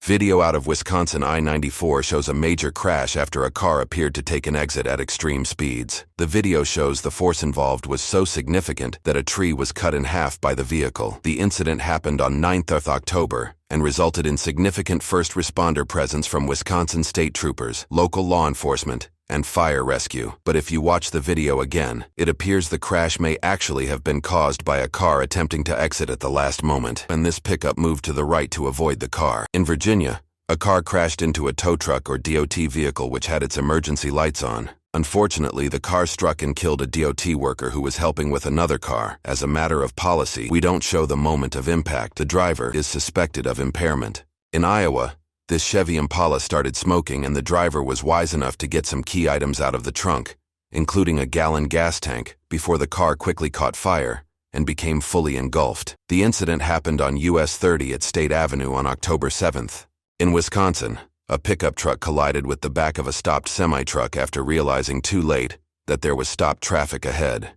Video out of Wisconsin I-94 shows a major crash after a car appeared to take an exit at extreme speeds. The video shows the force involved was so significant that a tree was cut in half by the vehicle. The incident happened on 9th of October and resulted in significant first responder presence from Wisconsin state troopers, local law enforcement, and fire rescue. But if you watch the video again, it appears the crash may actually have been caused by a car attempting to exit at the last moment, and this pickup moved to the right to avoid the car. In Virginia, a car crashed into a tow truck or DOT vehicle which had its emergency lights on. Unfortunately, the car struck and killed a DOT worker who was helping with another car. As a matter of policy, we don't show the moment of impact. The driver is suspected of impairment. In Iowa, this Chevy Impala started smoking and the driver was wise enough to get some key items out of the trunk, including a gallon gas tank, before the car quickly caught fire and became fully engulfed. The incident happened on US 30 at State Avenue on October 7th. In Wisconsin, a pickup truck collided with the back of a stopped semi-truck after realizing too late that there was stopped traffic ahead.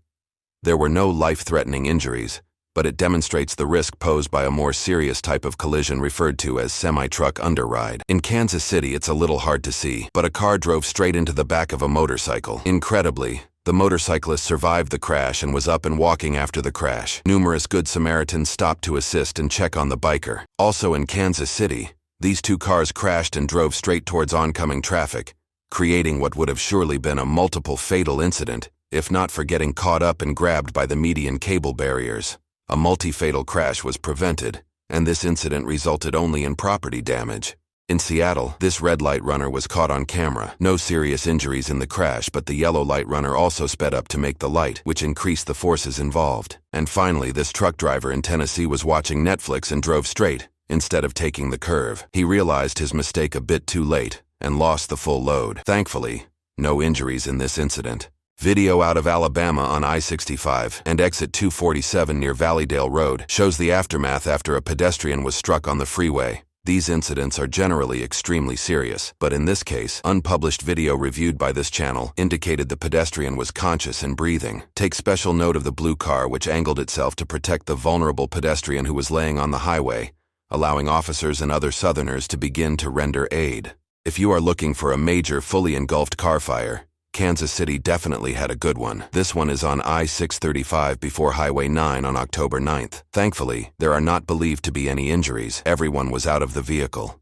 There were no life-threatening injuries, but it demonstrates the risk posed by a more serious type of collision referred to as semi-truck underride. In Kansas City, it's a little hard to see, but a car drove straight into the back of a motorcycle. Incredibly, the motorcyclist survived the crash and was up and walking after the crash. Numerous Good Samaritans stopped to assist and check on the biker. Also in Kansas City, these two cars crashed and drove straight towards oncoming traffic, creating what would have surely been a multiple fatal incident, if not for getting caught up and grabbed by the median cable barriers. A multi-fatal crash was prevented, and this incident resulted only in property damage. In Seattle, this red light runner was caught on camera. No serious injuries in the crash, but the yellow light runner also sped up to make the light, which increased the forces involved. And finally, this truck driver in Tennessee was watching Netflix and drove straight, instead of taking the curve. He realized his mistake a bit too late and lost the full load. Thankfully, no injuries in this incident. Video out of Alabama on I-65 and exit 247 near Valleydale Road shows the aftermath after a pedestrian was struck on the freeway. These incidents are generally extremely serious, but in this case, unpublished video reviewed by this channel indicated the pedestrian was conscious and breathing. Take special note of the blue car which angled itself to protect the vulnerable pedestrian who was laying on the highway, allowing officers and other Southerners to begin to render aid. If you are looking for a major fully engulfed car fire, Kansas City definitely had a good one. This one is on I-635 before Highway 9 on October 9th. Thankfully, there are not believed to be any injuries. Everyone was out of the vehicle.